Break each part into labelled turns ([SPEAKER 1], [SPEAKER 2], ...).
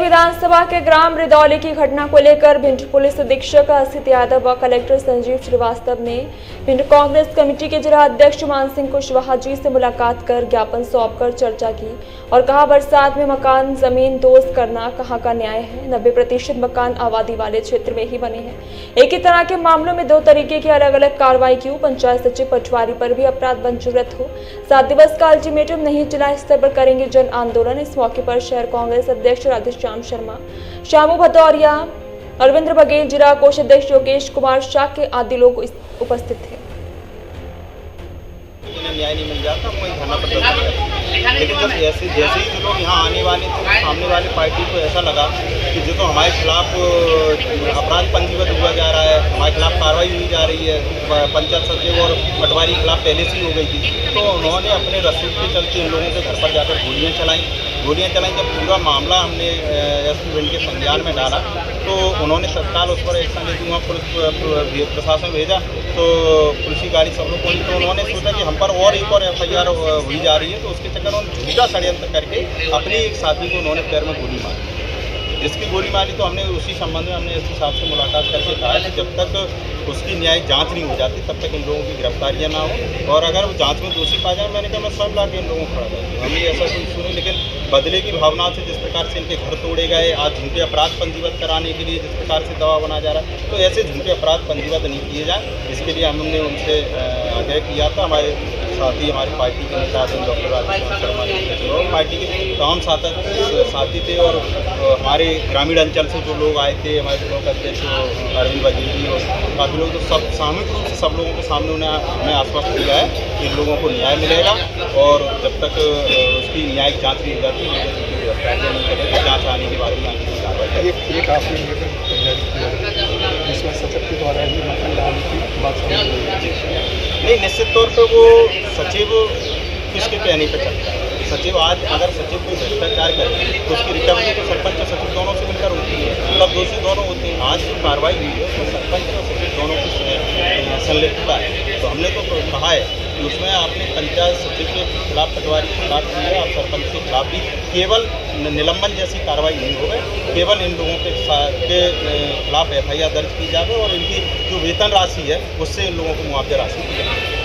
[SPEAKER 1] विधानसभा के ग्राम रिदौली की घटना को लेकर भिंड पुलिस अधीक्षक असित यादव व कलेक्टर संजीव श्रीवास्तव ने भिंड कांग्रेस कमेटी के जिला अध्यक्ष मान सिंह कुशवाहा जी से मुलाकात कर ज्ञापन सौंपकर चर्चा की और कहा बरसात में मकान जमीन दोस्त करना कहाँ का न्याय है। 90% मकान आबादी वाले क्षेत्र में ही बने हैं। एक ही तरह के मामलों में 2 तरीके की अलग अलग कार्रवाई क्यों। पंचायत सचिव पटवारी पर भी अपराध मंजूरत हो। 7 दिवस का अल्टीमेटम नहीं, जिला स्तर पर करेंगे जन आंदोलन। इस मौके पर शहर कांग्रेस अध्यक्ष राधेश्याम शर्मा, शामू भदौरिया, अरविंद बघेल, जिला कोषाध्यक्ष योगेश कुमार शाक्य आदि लोग उपस्थित थे।
[SPEAKER 2] न्याय नहीं मिल जाता, कोई धरना प्रदर्शन करता, लेकिन जैसे ही जो लोग यहाँ आने वाले थे, सामने वाली पार्टी को ऐसा लगा कि जो तो हमारे खिलाफ अपराध पंजीबद्ध हुआ जा रहा है, हमारे खिलाफ कार्रवाई हुई जा रही है, पंचायत सचिव और पटवारी के खिलाफ पहले से ही हो गई थी, तो उन्होंने अपने रसूख के चलते इन लोगों के घर पर जाकर गोलियाँ चलाई। जब पूरा मामला हमने एसपी भिंड के संज्ञान में डाला तो उन्होंने तत्काल उस पर एक्शन लेते हुए पुलिस प्रशासन भेजा, तो पुलिस की गाड़ी सब लोग पहुंची, तो उन्होंने सोचा कि हम पर और एक और FIR हुई जा रही है, तो उसके चक्कर में झूठा षड्यंत्र करके अपने एक साथी को उन्होंने पैर में गोली मारी। जिसकी गोली मारी तो हमने उसी संबंध में हमने एसपी साहब से मुलाकात करके कहा कि जब तक उसकी न्यायिक जांच नहीं हो जाती तब तक इन लोगों की गिरफ्तारियां ना हो, और अगर वो जांच में दोषी पाया जाए, मैंने कहा मैं स्वयं लाके इन लोगों को खड़ा कर दूँ, हमें ऐसा कोई इशू नहीं। लेकिन बदले की भावना से जिस प्रकार से इनके घर तोड़े गए, आज झूठे अपराध पंजीबद्ध कराने के लिए जिस प्रकार से दबाव बनाया जा रहा है, तो ऐसे झूठे अपराध पंजीबद्ध नहीं किए जाए, इसके लिए हमने उनसे आग्रह किया था। हमारे साथ ही हमारी पार्टी के नेता डॉक्टर राधेश्याम शर्मा जी और पार्टी के तमाम साथी थे, और हमारे ग्रामीण अंचल से जो लोग आए थे, हमारे ब्लॉक अध्यक्ष अरविंद बघेल जी और काफ़ी लोग, तो सब सामूहिक रूप से सब लोगों के सामने उन्हें आश्वस्त किया है कि इन लोगों को न्याय मिलेगा, और जब तक उसकी न्यायिक जाँच नहीं हो जाती जाँच आने के बाद ही आगे की कार्रवाई
[SPEAKER 3] जिसमें सचिव के द्वारा ही मकान डालने की बात
[SPEAKER 2] नहीं, निश्चित तौर पर वो सचिव किसके कहने पर चलता है। सचिव आज अगर सचिव कोई भ्रष्टाचार करे तो उसकी रिकवरी तो सरपंच और सचिव दोनों से मिलकर होती है, तब दोषी दोनों होते हैं। आज जो कार्रवाई हुई है उसमें सरपंच और सचिव दोनों की संलिप्तता है, तो हमने तो कहा है कि उसमें आपने पंचायत सचिव के खिलाफ, पटवारी के खिलाफ की है, आप सरपंच के खिलाफ भी केवल निलंबन जैसी कार्रवाई नहीं होगी, केवल इन लोगों के खिलाफ FIR दर्ज की जाए और इनकी जो वेतन राशि है उससे इन लोगों को मुआवजा राशि दी जाए।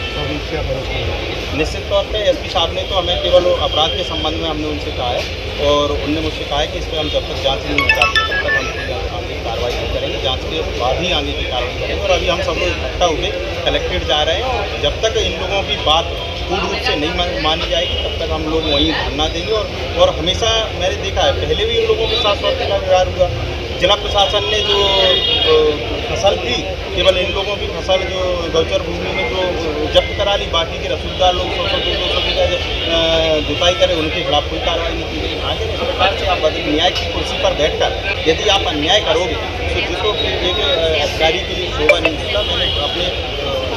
[SPEAKER 2] निश्चित तौर पे एसपी साहब ने तो हमें केवल अपराध के संबंध में हमने उनसे कहा है, और उनने मुझसे कहा है कि इस पर हम जब तक जांच नहीं हो जाती तब तक हम आगे की कार्रवाई नहीं करेंगे, जांच के बाद ही आगे की कार्रवाई करेंगे। और अभी हम सब लोग इकट्ठा हुए कलेक्ट्रेट जा रहे हैं, और जब तक इन लोगों की बात पूर्ण रूप से नहीं मानी जाएगी तब तक हम लोग वहीं धरना देंगे। और हमेशा मैंने देखा है, पहले भी इन लोगों के साथ स्वास्थ्य का व्यवहार हुआ। जिला प्रशासन ने जो फसल थी, केवल इन लोगों की फसल जो गौचर भूमि में जो जब्त करा ली, बाकी के रसूखदार लोग 100-200 बीघा जुताई करें, उनके खिलाफ कोई कार्रवाई नहीं की गई। आगे इस प्रकार से आप न्याय की कुर्सी पर बैठकर यदि आप अन्याय करोगे तो जिसको एक अधिकारी के लिए शोभा नहीं देता। मैंने अपने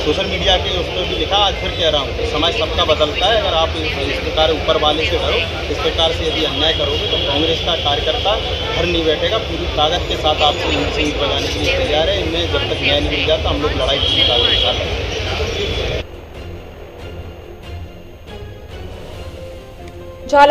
[SPEAKER 2] सोशल मीडिया के उस पर भी लिखा, आज फिर कह रहा हूँ, समय सबका बदलता है। अगर आप इस प्रकार ऊपर वाले से डरो, इस प्रकार से यदि अन्याय करोगे तो कांग्रेस का कार्यकर्ता घर नहीं बैठेगा, पूरी ताकत के साथ आपसे ईंट बजाने के लिए तैयार है। इनमें जब तक न्याय नहीं मिल जाता हम लोग लड़ाई के साथ